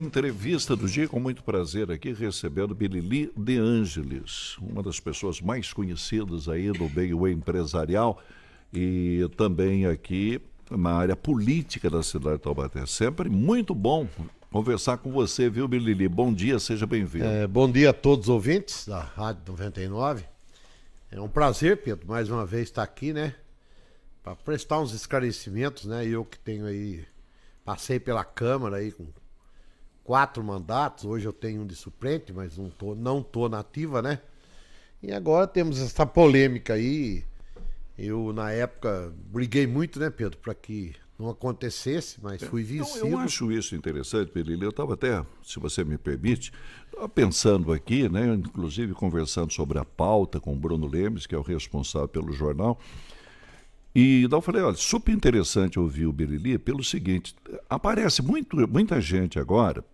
Entrevista do dia, com muito prazer aqui, recebendo Bilili De Angelis, uma das pessoas mais conhecidas aí do meio empresarial e também aqui na área política da cidade de Taubaté. Sempre muito bom conversar com você, viu, Bilili? Bom dia, seja bem-vindo. Bom dia a todos os ouvintes da Rádio 99. É um prazer, Pedro, mais uma vez estar aqui, né? Para prestar uns esclarecimentos, né? Eu que tenho aí, passei pela Câmara aí com 4 mandatos, hoje eu tenho um de suplente, mas não tô na ativa, né? E agora temos essa polêmica aí. Eu, na época, briguei muito, né, Pedro, para que não acontecesse, mas fui vencido. Eu acho isso interessante, Bilili. Eu estava até, se você me permite, pensando aqui, né, inclusive conversando sobre a pauta com o Bruno Lemes, que é o responsável pelo jornal. E daí eu falei, olha, super interessante ouvir o Bilili pelo seguinte, aparece muita gente agora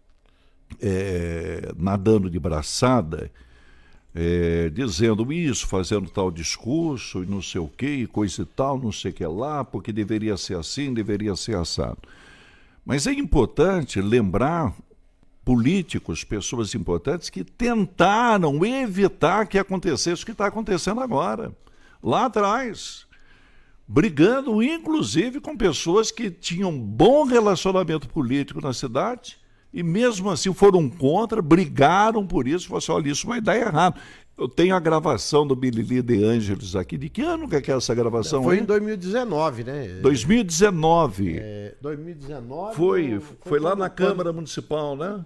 nadando de braçada, dizendo isso, fazendo tal discurso e não sei o que, e coisa e tal, não sei o que lá, porque deveria ser assim, deveria ser assado. Mas é importante lembrar políticos, pessoas importantes que tentaram evitar que acontecesse o que está acontecendo agora, lá atrás, brigando inclusive com pessoas que tinham bom relacionamento político na cidade e mesmo assim foram contra, brigaram por isso, falaram assim, olha, isso vai dar errado. Eu tenho a gravação do Bilili De Angelis aqui. De que ano que é essa gravação? Foi em 2019, né? 2019. 2019? Foi lá na Câmara Municipal, né?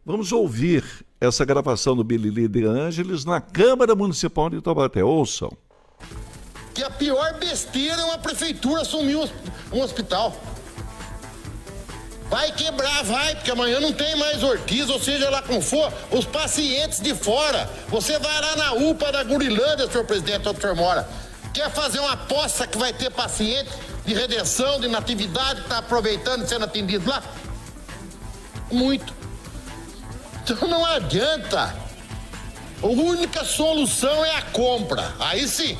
Vamos ouvir essa gravação do Bilili De Angelis na Câmara Municipal de Taubaté. Ouçam. Que a pior besteira é uma prefeitura assumir um hospital. Vai quebrar, vai, porque amanhã não tem mais Ortiz, ou seja lá como for, os pacientes de fora. Você vai lá na UPA da Gurilândia, senhor presidente, onde o senhor mora. Quer fazer uma aposta que vai ter paciente de redenção, de natividade, que está aproveitando e sendo atendido lá? Muito. Então não adianta. A única solução é a compra. Aí sim.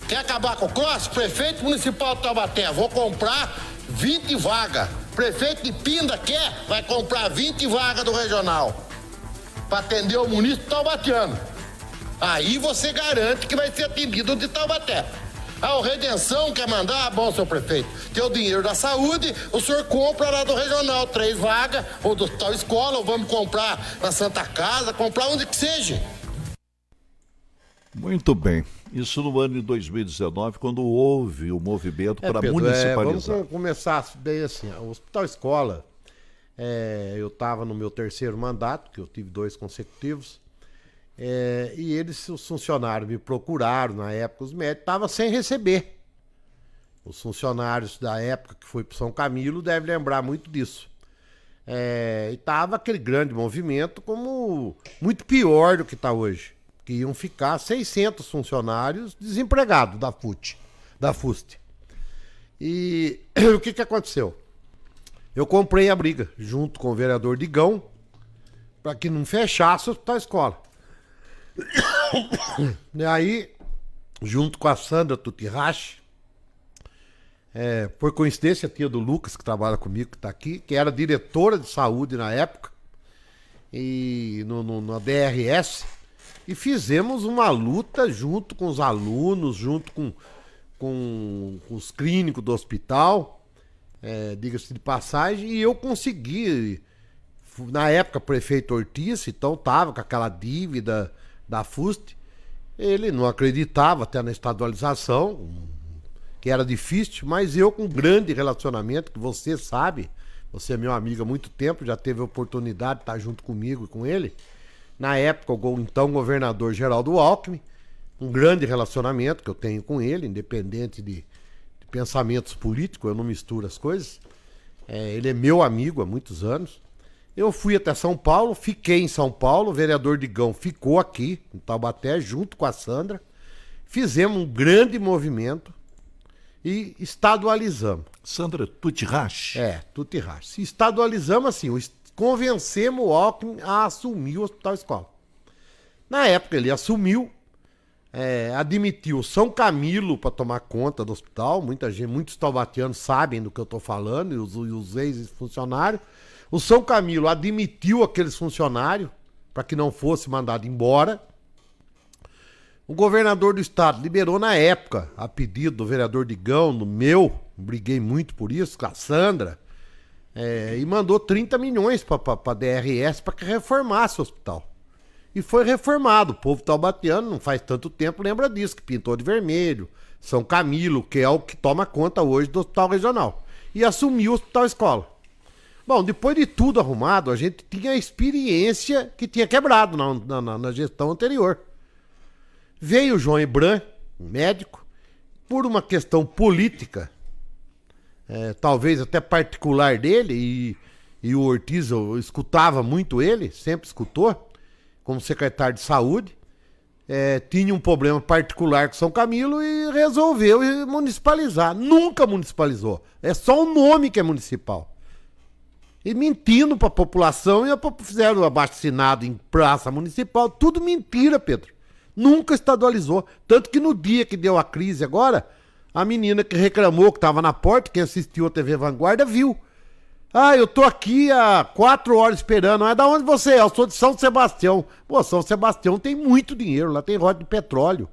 Quer acabar com o cross? Prefeito municipal de Taubaté, vou comprar 20 vagas. Prefeito de Pinda quer? Vai comprar 20 vagas do regional. Para atender o município taubateano. Aí você garante que vai ser atendido de Taubaté. O Redenção quer mandar? Bom, seu prefeito, tem o dinheiro da saúde, o senhor compra lá do regional 3 vagas, ou do tal escola, ou vamos comprar na Santa Casa, comprar onde que seja. Muito bem. Isso no ano de 2019, quando houve o movimento para municipalizar. Vamos começar bem assim. O Hospital Escola, eu estava no meu 3º mandato, que eu tive 2 consecutivos, e os funcionários me procuraram na época, os médicos estavam sem receber. Os funcionários da época que foi para São Camilo devem lembrar muito disso. E estava aquele grande movimento como muito pior do que está hoje. Que iam ficar 600 funcionários desempregados da FUST. E o que aconteceu? Eu comprei a briga junto com o vereador Digão para que não fechasse o Hospital Escola. E aí, junto com a Sandra Tutirache, por coincidência, a tia do Lucas, que trabalha comigo, que está aqui, que era diretora de saúde na época, e na DRS, e fizemos uma luta junto com os alunos, junto com os clínicos do hospital, diga-se de passagem, e eu consegui, na época, prefeito Ortiz, então estava com aquela dívida da FUST, ele não acreditava até na estadualização, que era difícil, mas eu com grande relacionamento, que você sabe, você é meu amigo há muito tempo, já teve a oportunidade de estar junto comigo e com ele. Na época, o então governador Geraldo Alckmin, um grande relacionamento que eu tenho com ele, independente de pensamentos políticos, eu não misturo as coisas. Ele é meu amigo há muitos anos. Eu fui até São Paulo, fiquei em São Paulo, o vereador Digão ficou aqui, em Taubaté, junto com a Sandra. Fizemos um grande movimento e estadualizamos. Sandra Tutirache? Tutirache. Estadualizamos assim, convencemos o Alckmin a assumir o Hospital Escola. Na época ele assumiu, admitiu São Camilo para tomar conta do hospital. Muitos taubatianos sabem do que eu estou falando, e os ex-funcionários. O São Camilo admitiu aqueles funcionários para que não fosse mandado embora. O governador do estado liberou na época, a pedido do vereador Digão, no meu, briguei muito por isso, com a Sandra, e mandou 30 milhões para a DRS para que reformasse o hospital. E foi reformado. O povo taubatiano, não faz tanto tempo, lembra disso, que pintou de vermelho. São Camilo, que é o que toma conta hoje do hospital regional. E assumiu o hospital escola. Bom, depois de tudo arrumado, a gente tinha a experiência que tinha quebrado na gestão anterior. Veio o João Ibran, médico, por uma questão política, talvez até particular dele, e o Ortiz, eu escutava muito ele, sempre escutou, como secretário de saúde, tinha um problema particular com São Camilo e resolveu municipalizar. Nunca municipalizou. É só um nome que é municipal. E mentindo para a população, e fizeram abaixo-assinado em praça municipal. Tudo mentira, Pedro. Nunca estadualizou. Tanto que no dia que deu a crise agora, a menina que reclamou que estava na porta, quem assistiu a TV Vanguarda, viu. Ah, eu tô aqui há 4 horas esperando. Ah, da onde você é? Eu sou de São Sebastião. Pô, São Sebastião tem muito dinheiro, lá tem roda de petróleo.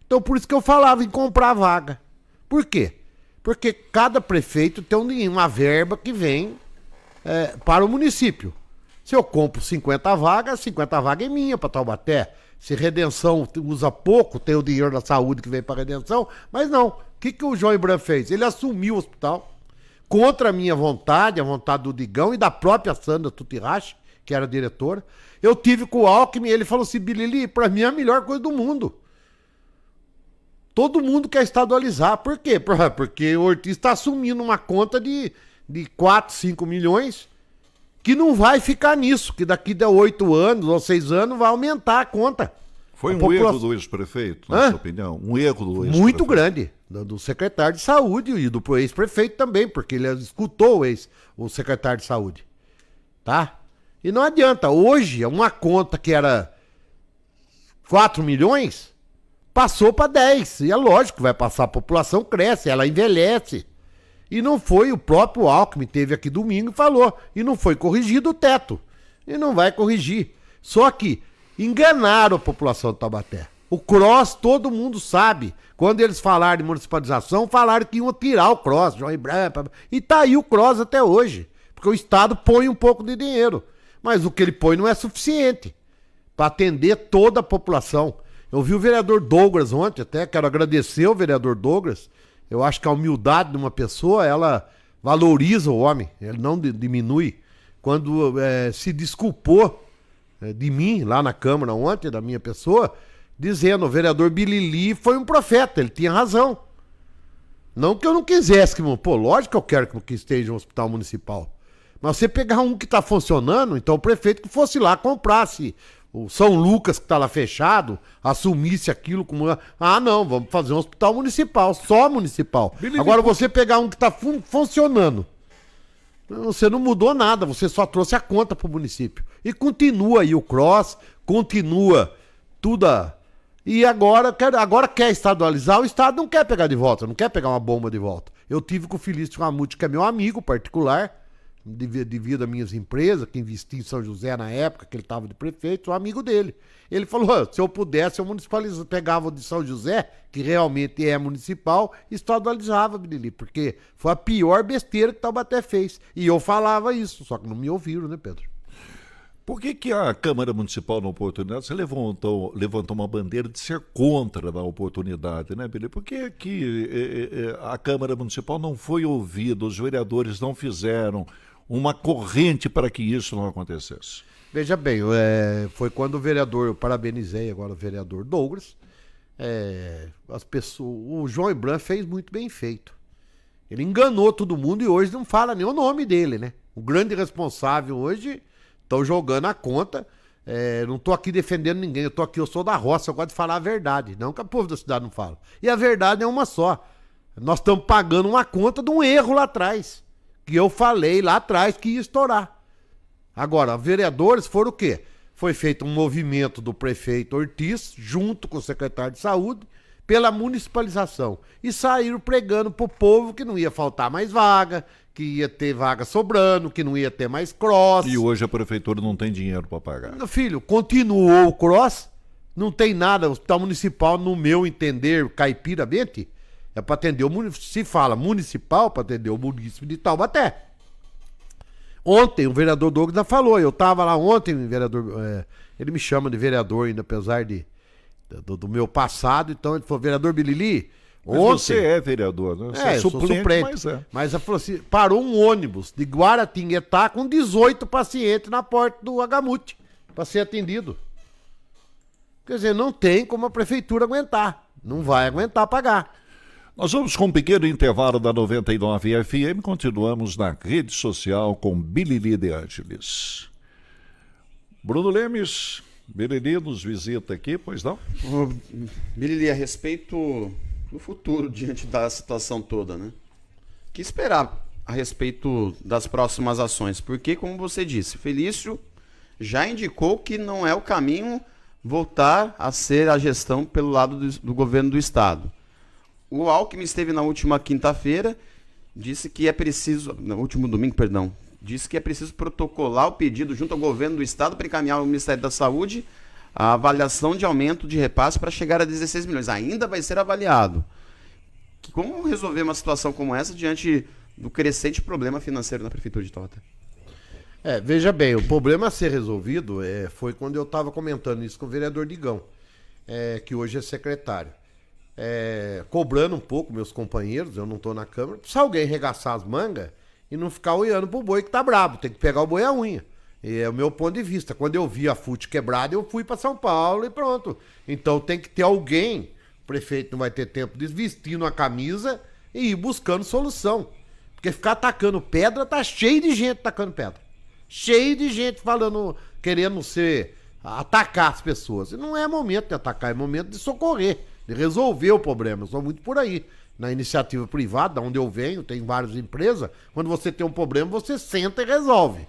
Então por isso que eu falava em comprar vaga. Por quê? Porque cada prefeito tem uma verba que vem para o município. Se eu compro 50 vagas é minha para Taubaté. Se Redenção usa pouco, tem o dinheiro da saúde que vem para Redenção, mas não. O que o João Ibran fez? Ele assumiu o hospital contra a minha vontade, a vontade do Digão e da própria Sandra Tutirache, que era diretora. Eu tive com o Alckmin e ele falou assim: Bilili, pra mim é a melhor coisa do mundo. Todo mundo quer estadualizar. Por quê? Porque o Ortiz está assumindo uma conta de 4, 5 milhões que não vai ficar nisso, que daqui a 8 anos ou 6 anos vai aumentar a conta. Foi erro do ex-prefeito, na sua opinião? Um erro do ex-prefeito? Muito grande. Do secretário de saúde e do ex-prefeito também, porque ele escutou o secretário de saúde. Tá? E não adianta. Hoje, uma conta que era 4 milhões, passou para 10. E é lógico que vai passar, a população cresce, ela envelhece. E não foi, o próprio Alckmin teve aqui domingo e falou, e não foi corrigido o teto. E não vai corrigir. Só que enganaram a população de Taubaté. O CROSS, todo mundo sabe. Quando eles falaram de municipalização, falaram que iam tirar o CROSS, João Ibran, e tá aí o CROSS até hoje. Porque o Estado põe um pouco de dinheiro. Mas o que ele põe não é suficiente para atender toda a população. Eu vi o vereador Douglas ontem, até quero agradecer ao vereador Douglas. Eu acho que a humildade de uma pessoa, ela valoriza o homem, ele não diminui. Quando se desculpou de mim lá na Câmara ontem, da minha pessoa, dizendo, o vereador Bilili foi um profeta, ele tinha razão. Não que eu não quisesse, lógico que eu quero que esteja um hospital municipal. Mas você pegar um que está funcionando, então o prefeito que fosse lá comprasse o São Lucas, que está lá fechado, assumisse aquilo como... Ah, não, vamos fazer um hospital municipal, só municipal. Agora você pegar um que está funcionando, você não mudou nada, você só trouxe a conta para o município. E continua aí o CROSS, continua tudo. E agora quer estadualizar, o Estado não quer pegar de volta, não quer pegar uma bomba de volta. Eu tive com o Felício Ramute, que é meu amigo particular, devido a minhas empresas, que investi em São José na época que ele estava de prefeito, sou amigo dele. Ele falou, se eu pudesse, eu municipalizava, pegava o de São José, que realmente é municipal, e estadualizava, Bilili, porque foi a pior besteira que Taubaté fez. E eu falava isso, só que não me ouviram, né, Pedro? Por que a Câmara Municipal, na oportunidade, você levantou uma bandeira de ser contra a oportunidade, né, Bilili? Por que a Câmara Municipal não foi ouvida, os vereadores não fizeram uma corrente para que isso não acontecesse? Veja bem, foi quando o vereador, eu parabenizei agora o vereador Douglas, o João Ibran fez muito bem feito. Ele enganou todo mundo e hoje não fala nem o nome dele, né? O grande responsável hoje, estão jogando a conta, não tô aqui defendendo ninguém, eu sou da roça, eu gosto de falar a verdade, não que o povo da cidade não fala. E a verdade é uma só, nós estamos pagando uma conta de um erro lá atrás, que eu falei lá atrás que ia estourar. Agora, vereadores foram o quê? Foi feito um movimento do prefeito Ortiz, junto com o secretário de saúde, pela municipalização. E saíram pregando pro povo que não ia faltar mais vaga, que ia ter vaga sobrando, que não ia ter mais cross. E hoje a prefeitura não tem dinheiro para pagar. Meu filho, continuou o cross, não tem nada. O hospital municipal, no meu entender, caipiramente, é para atender o município. Se fala municipal, para atender o município de Taubaté. Ontem, o vereador Douglas já falou, eu tava lá ontem, o vereador, ele me chama de vereador ainda, apesar do meu passado, então ele falou, vereador Bilili, Mas ontem... você é vereador, né? Você é eu sou suplente, mas é. Mas ele falou assim, parou um ônibus de Guaratinguetá com 18 pacientes na porta do Agamute para ser atendido. Quer dizer, não tem como a prefeitura aguentar, não vai aguentar pagar. Nós vamos com um pequeno intervalo da 99 FM, continuamos na rede social com Bilili de Ângeles. Bruno Lemes, Bilili nos visita aqui, pois não? Bilili, a respeito do futuro diante da situação toda, né? O que esperar a respeito das próximas ações? Porque, como você disse, Felício já indicou que não é o caminho voltar a ser a gestão pelo lado do governo do estado. O Alckmin esteve na última quinta-feira, disse que é preciso, no último domingo, perdão, disse que é preciso protocolar o pedido junto ao governo do estado para encaminhar ao Ministério da Saúde a avaliação de aumento de repasse para chegar a 16 milhões. Ainda vai ser avaliado. Como resolver uma situação como essa diante do crescente problema financeiro na Prefeitura de Taubaté? Veja bem, o problema a ser resolvido foi quando eu estava comentando isso com o vereador Digão, que hoje é secretário. Cobrando um pouco meus companheiros, eu não estou na Câmara, se alguém regaçar as mangas e não ficar olhando pro boi que tá brabo, tem que pegar o boi à unha. E é o meu ponto de vista. Quando eu vi a FUT quebrada, eu fui para São Paulo e pronto. Então tem que ter alguém, o prefeito não vai ter tempo de vestir a camisa e ir buscando solução. Porque ficar atacando pedra, tá cheio de gente atacando pedra. Cheio de gente falando, querendo atacar as pessoas. E não é momento de atacar, é momento de socorrer, de resolver o problema. Eu sou muito por aí. Na iniciativa privada, onde eu venho, tem várias empresas, quando você tem um problema, você senta e resolve.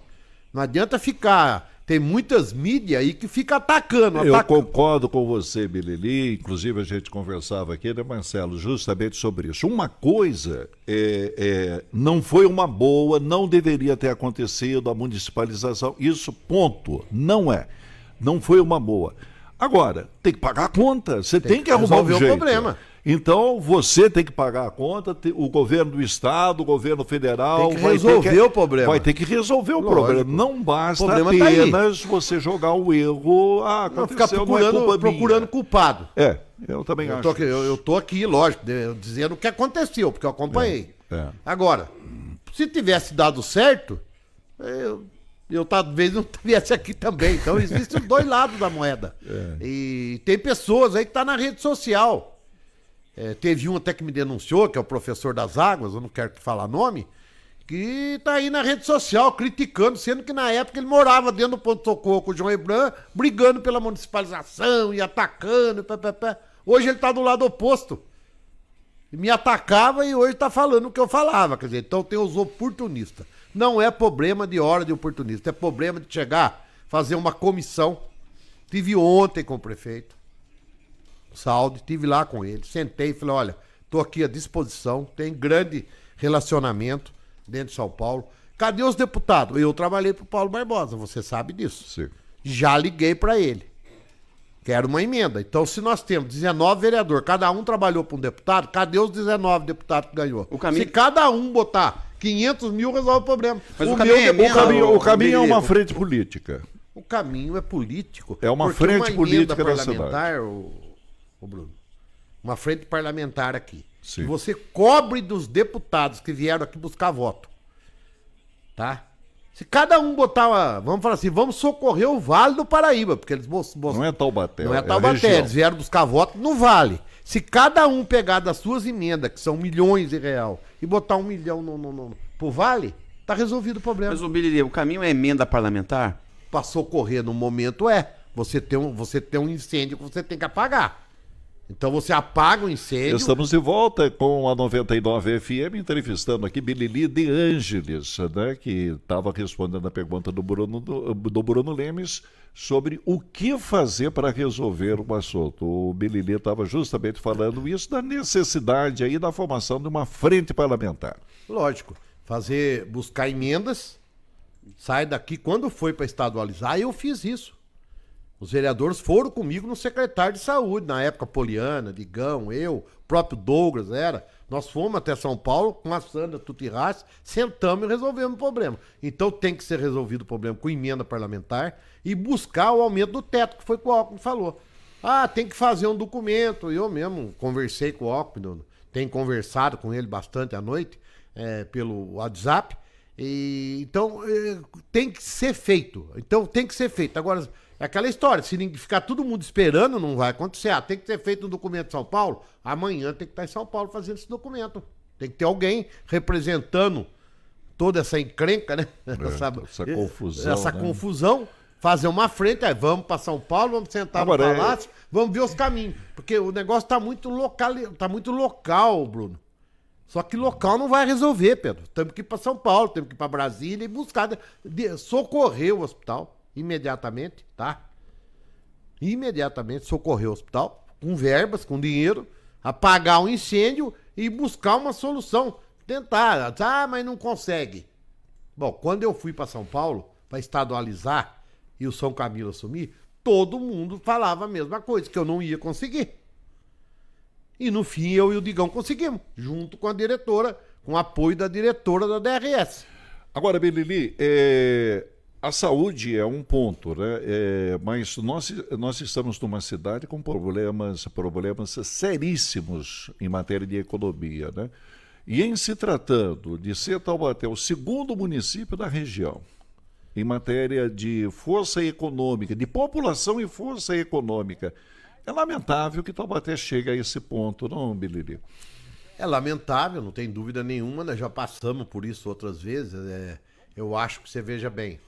Não adianta ficar... Tem muitas mídias aí que ficam atacando. Eu concordo com você, Bilili. Inclusive, a gente conversava aqui, né, Marcelo, justamente sobre isso. Uma coisa não foi uma boa, não deveria ter acontecido a municipalização. Isso, ponto. Não é. Não foi uma boa. Agora, tem que pagar a conta. Você tem que arrumar um jeito. O problema. Então, você tem que pagar a conta, o governo do estado, o governo federal... Tem que resolver o problema. Vai ter que resolver o problema. Não basta apenas você jogar o erro... Não ficar procurando culpado. Eu também acho. Eu tô aqui, lógico, dizendo o que aconteceu, porque eu acompanhei. Agora, se tivesse dado certo, eu talvez não estivesse aqui também. Então, existem os dois lados da moeda. E tem pessoas aí que estão na rede social... teve um até que me denunciou, que é o professor das águas, eu não quero falar nome, que tá aí na rede social criticando, sendo que na época ele morava dentro do ponto-socorro com o João Hebran, brigando pela municipalização e atacando. Hoje ele tá do lado oposto. Me atacava e hoje tá falando o que eu falava. Quer dizer, então tem os oportunistas. Não é problema de hora de oportunista, é problema de chegar, fazer uma comissão. Tive ontem com o prefeito Saldi, estive lá com ele, sentei e falei, olha, estou aqui à disposição, tem grande relacionamento dentro de São Paulo. Cadê os deputados? Eu trabalhei para o Paulo Barbosa, você sabe disso. Sim. Já liguei para ele. Quero uma emenda. Então, se nós temos 19 vereadores, cada um trabalhou para um deputado, cadê os 19 deputados que ganhou? Se cada um botar 500 mil, resolve o problema. Mas o caminho é uma frente política. O caminho é político. É uma frente política da cidade. Ô Bruno, uma frente parlamentar aqui. Sim. E você cobre dos deputados que vieram aqui buscar voto. Tá? Se cada um botar vamos falar assim, vamos socorrer o Vale do Paraíba, porque eles... Não é Taubaté. Não é Taubaté, eles vieram buscar voto no Vale. Se cada um pegar das suas emendas, que são milhões de real, e botar 1 milhão pro Vale, tá resolvido o problema. Mas, Bilili, o caminho é emenda parlamentar? Pra socorrer no momento você tem um incêndio que você tem que apagar. Então você apaga o incêndio. Estamos de volta com a 99 FM, entrevistando aqui Bilili de Ângeles, né, que estava respondendo a pergunta do Bruno Lemes sobre o que fazer para resolver o assunto. O Bilili estava justamente falando isso da necessidade aí da formação de uma frente parlamentar. Lógico, buscar emendas, sai daqui. Quando foi para estadualizar, eu fiz isso. Os vereadores foram comigo no secretário de saúde, na época Poliana, Digão, eu, o próprio Douglas Nós fomos até São Paulo com a Sandra Tutirás, sentamos e resolvemos o problema. Então tem que ser resolvido o problema com emenda parlamentar e buscar o aumento do teto, que foi o que o Alckmin falou. Tem que fazer um documento. Eu mesmo conversei com o Alckmin, tenho conversado com ele bastante à noite, pelo WhatsApp. Então tem que ser feito. Agora, é aquela história, se ficar todo mundo esperando, não vai acontecer. Tem que ser feito um documento em São Paulo, amanhã tem que estar em São Paulo fazendo esse documento. Tem que ter alguém representando toda essa encrenca, né? Essa confusão. Essa confusão, fazer uma frente, aí vamos para São Paulo, vamos sentar no palácio, vamos ver os caminhos. Porque o negócio está muito local, Bruno. Só que local não vai resolver, Pedro. Temos que ir para São Paulo, temos que ir para Brasília e buscar, socorrer o hospital. Imediatamente, tá? Imediatamente socorrer o hospital, com verbas, com dinheiro, apagar o incêndio e buscar uma solução. Tentar. Mas não consegue. Bom, quando eu fui para São Paulo, para estadualizar e o São Camilo assumir, todo mundo falava a mesma coisa, que eu não ia conseguir. E no fim eu e o Digão conseguimos, junto com a diretora, com o apoio da diretora da DRS. Agora, Bilili, a saúde é um ponto, né? Mas nós estamos numa cidade com problemas seríssimos em matéria de economia, né? E em se tratando de ser Taubaté o segundo município da região em matéria de força econômica, de população e força econômica, é lamentável que Taubaté chegue a esse ponto, não, Bilili? É lamentável, não tem dúvida nenhuma, nós já passamos por isso outras vezes. Eu acho que você veja bem.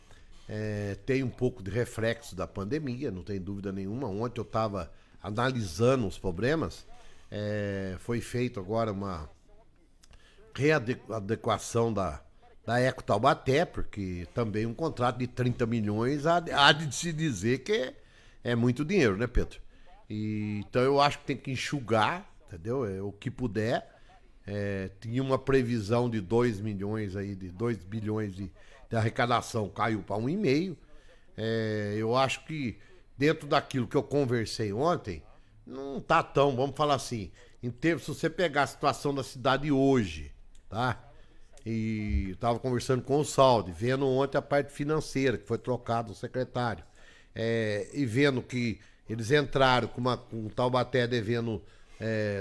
Tem um pouco de reflexo da pandemia, não tem dúvida nenhuma. Ontem eu estava analisando os problemas, foi feito agora uma readequação da Eco Taubaté, porque também um contrato de 30 milhões há de se dizer que é muito dinheiro, né, Pedro? Então eu acho que tem que enxugar, entendeu? O que puder. Tinha uma previsão de 2 milhões aí, de 2 bilhões de arrecadação, caiu para 1,5. Eu acho que dentro daquilo que eu conversei ontem, não tá tão, vamos falar assim, em termos, se você pegar a situação da cidade hoje, tá? E eu tava conversando com o Saldi, vendo ontem a parte financeira, que foi trocado o secretário, e vendo que eles entraram com o Taubaté devendo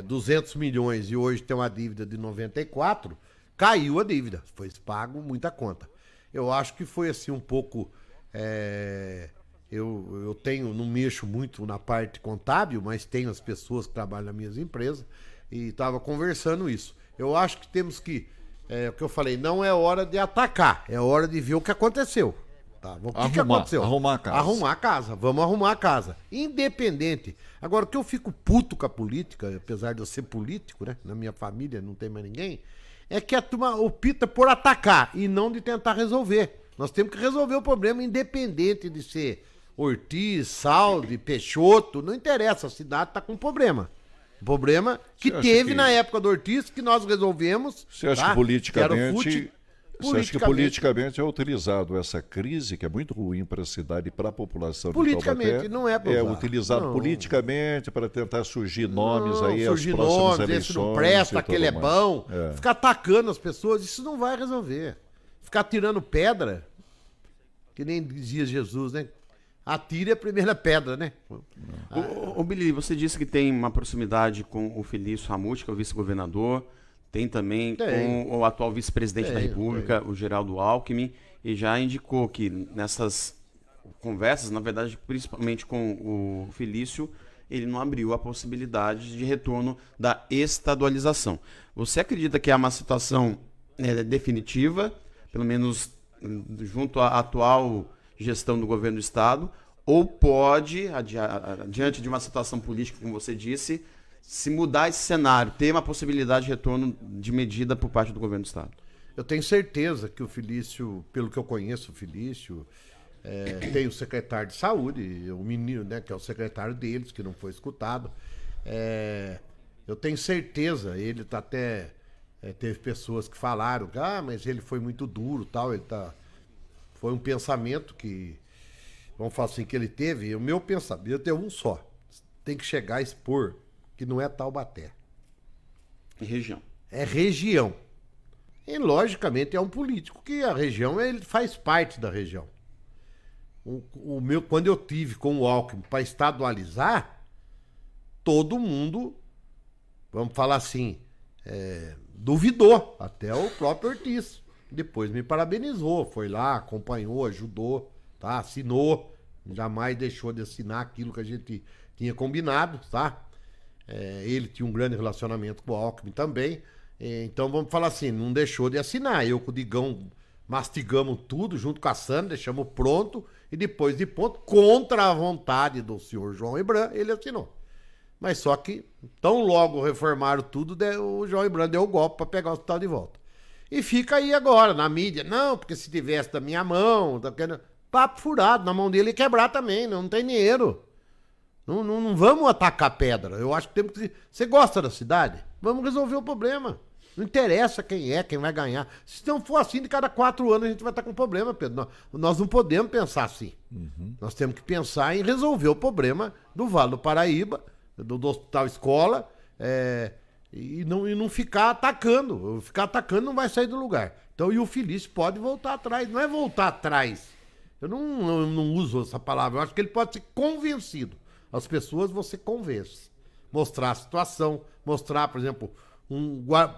200 milhões e hoje tem uma dívida de 94, caiu a dívida, foi pago muita conta. Eu acho que foi assim um pouco. Eu não mexo muito na parte contábil, mas tenho as pessoas que trabalham nas minhas empresas e estava conversando isso. Eu acho que temos que. O que eu falei, não é hora de atacar, é hora de ver o que aconteceu. Tá? O que aconteceu? Arrumar a casa. Arrumar a casa, vamos arrumar a casa. Independente. Agora, o que eu fico puto com a política, apesar de eu ser político, né? Na minha família não tem mais ninguém. É que a turma opta por atacar e não de tentar resolver. Nós temos que resolver o problema independente de ser Ortiz, Saldi, Peixoto, não interessa, a cidade está com problema. O problema que teve na época do Ortiz, que nós resolvemos. Você acha que politicamente... Você acha que politicamente é utilizado essa crise, que é muito ruim para a cidade e para a população de Taubaté? Politicamente, não é para usar. É utilizado politicamente para tentar surgir nomes aí às surgir próximas nomes, eleições. Esse não presta, aquele é mais. bom. Ficar atacando as pessoas, isso não vai resolver. Ficar tirando pedra, que nem dizia Jesus, né? Atire a primeira pedra, né? Ô Bilili, você disse que tem uma proximidade com o Felício Ramute, que é o vice-governador. Tem também com o atual vice-presidente da República, o Geraldo Alckmin, e já indicou que nessas conversas, na verdade, principalmente com o Felício, ele não abriu a possibilidade de retorno da estadualização. Você acredita que é uma situação definitiva, pelo menos junto à atual gestão do governo do Estado, ou pode, diante de uma situação política, como você disse, se mudar esse cenário, ter uma possibilidade de retorno de medida por parte do governo do estado? Eu tenho certeza que o Felício, pelo que eu conheço o Felício, tem o secretário de saúde, o menino, né, que é o secretário deles, que não foi escutado. Eu tenho certeza, ele tá até... teve pessoas que falaram, mas ele foi muito duro, tal, foi um pensamento que, vamos falar assim, que ele teve. O meu pensamento é um só, tem que chegar a expor que não é Taubaté. Em região. É região. E, logicamente, é um político que a região, ele faz parte da região. Quando eu tive com o Alckmin para estadualizar, todo mundo, vamos falar assim, duvidou, até o próprio Ortiz. Depois me parabenizou, foi lá, acompanhou, ajudou, tá? Assinou, jamais deixou de assinar aquilo que a gente tinha combinado, tá? Ele tinha um grande relacionamento com o Alckmin também. Então vamos falar assim, não deixou de assinar. Eu com o Digão mastigamos tudo junto com a Sandra, deixamos pronto e depois de pronto, contra a vontade do senhor João Hebran, ele assinou. Mas só que, tão logo reformaram tudo, o João Hebran deu o golpe para pegar o hospital de volta. E fica aí agora, na mídia, não, porque se tivesse da minha mão, papo furado, na mão dele ia quebrar também, não tem dinheiro. Não vamos atacar pedra. Eu acho que temos que... Você gosta da cidade? Vamos resolver o problema. Não interessa quem vai ganhar. Se não for assim, de cada 4 anos a gente vai estar com problema, Pedro. Nós não podemos pensar assim. Nós temos que pensar em resolver o problema do Vale do Paraíba, do Hospital Escola, e não ficar atacando. Ficar atacando não vai sair do lugar. Então, e o Felício pode voltar atrás. Não é voltar atrás. Eu não uso essa palavra. Eu acho que ele pode ser convencido. As pessoas você convence. Mostrar a situação, mostrar, por exemplo,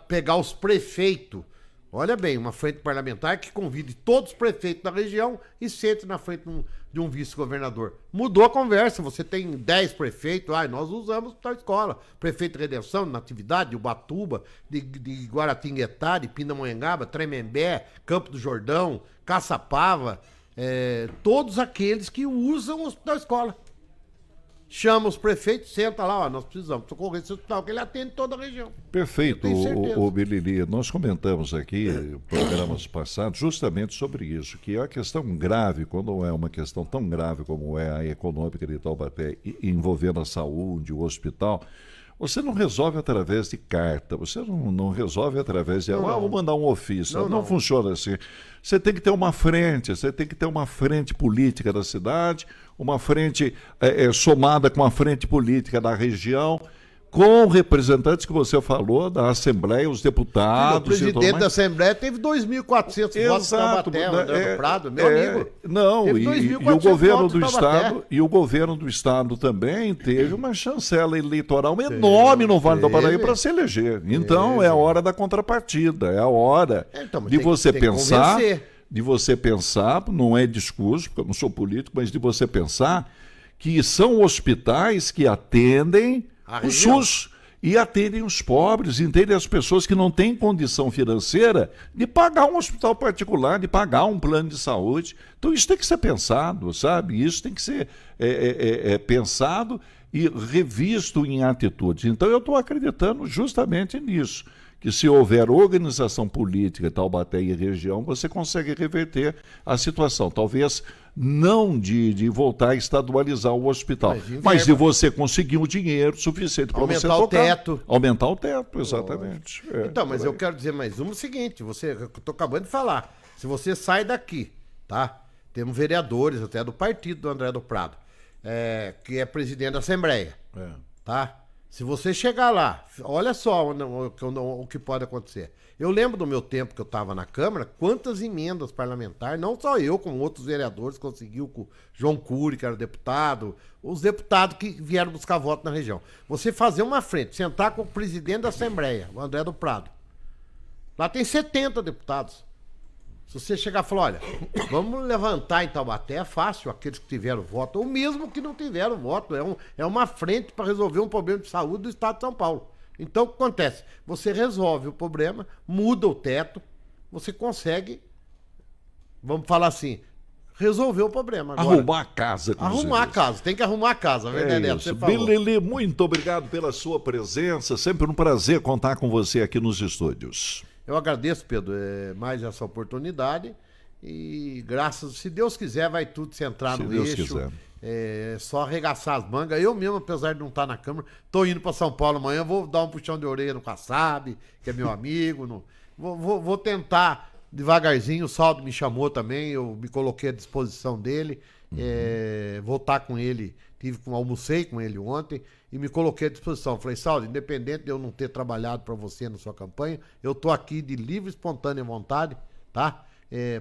pegar os prefeitos. Olha bem, uma frente parlamentar que convide todos os prefeitos da região e sente na frente de um vice-governador. Mudou a conversa, você tem 10 prefeitos, nós usamos tal escola. Prefeito de Redenção, de Natividade, de Ubatuba, de Guaratinguetá, de Pindamonhangaba, Tremembé, Campo do Jordão, Caçapava, todos aqueles que usam o hospital escola. Chama os prefeitos, senta lá, nós precisamos socorrer esse hospital, que ele atende toda a região. Perfeito, o Bilili. Nós comentamos aqui, em programas passados, justamente sobre isso, que é a questão grave, quando é uma questão tão grave como é a econômica de Taubaté, envolvendo a saúde, o hospital, você não resolve através de carta, você não resolve através de, vou mandar um ofício, não funciona assim. Você tem que ter uma frente política da cidade, uma frente somada com a frente política da região, com representantes que você falou da Assembleia, os deputados. O presidente da Assembleia teve 2.400 votos em Taubaté, André do Prado, meu amigo. Não, e o governo do estado também teve uma chancela eleitoral enorme no Vale do Paraíba para se eleger. Então é a hora da contrapartida, é a hora de você pensar. De você pensar, não é discurso, porque eu não sou político, mas de você pensar que são hospitais que atendem o SUS e atendem os pobres, entendem as pessoas que não têm condição financeira de pagar um hospital particular, de pagar um plano de saúde. Então isso tem que ser pensado, sabe? Isso tem que ser pensado e revisto em atitudes. Então eu estou acreditando justamente nisso, que se houver organização política, Taubaté e região, você consegue reverter a situação. Talvez não de voltar a estadualizar o hospital, mas de você conseguir o dinheiro suficiente para você tocar. Aumentar o teto, exatamente. Então, mas eu quero dizer mais o seguinte, eu estou acabando de falar, se você sai daqui, tá? Temos vereadores até do partido do André do Prado, que é presidente da Assembleia, tá? Se você chegar lá, olha só o que pode acontecer. Eu lembro do meu tempo que eu estava na Câmara, quantas emendas parlamentares, não só eu, como outros vereadores, conseguiu com o João Cury, que era deputado, os deputados que vieram buscar voto na região. Você fazer uma frente, sentar com o presidente da Assembleia, o André do Prado. Lá tem 70 deputados. Se você chegar e falar, olha, vamos levantar em Taubaté, é fácil, aqueles que tiveram voto, ou mesmo que não tiveram voto, é uma frente para resolver um problema de saúde do estado de São Paulo. Então, o que acontece? Você resolve o problema, muda o teto, você consegue, vamos falar assim, resolver o problema. Agora, Arrumar a casa. como se arrumar a diz. casa, tem que arrumar a casa, verdade? É isso. Bilili, muito obrigado pela sua presença. Sempre um prazer contar com você aqui nos estúdios. Eu agradeço, Pedro, mais essa oportunidade e graças, se Deus quiser, vai tudo se entrar Se no Deus eixo. quiser. É só arregaçar as mangas. Eu mesmo, apesar de não estar na Câmara, tô indo para São Paulo amanhã, vou dar um puxão de orelha no Kassab, que é meu amigo. Vou tentar devagarzinho. O Saldo me chamou também, eu me coloquei à disposição dele. Vou estar com ele, almocei com ele ontem e me coloquei à disposição. Falei, Saldo, independente de eu não ter trabalhado para você na sua campanha, eu tô aqui de livre, espontânea vontade, tá?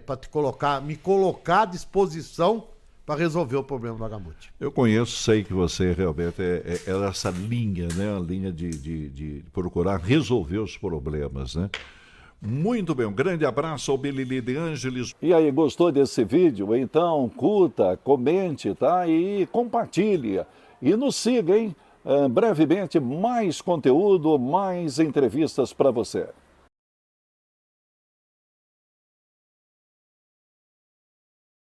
Para me colocar à disposição para resolver o problema do Agamute. Eu conheço, sei que você realmente é essa linha, né? A linha de procurar resolver os problemas, né? Muito bem, um grande abraço ao Bilili de Ângeles. E aí, gostou desse vídeo? Então, curta, comente, tá? E compartilhe. E nos siga, hein? Brevemente, mais conteúdo, mais entrevistas para você.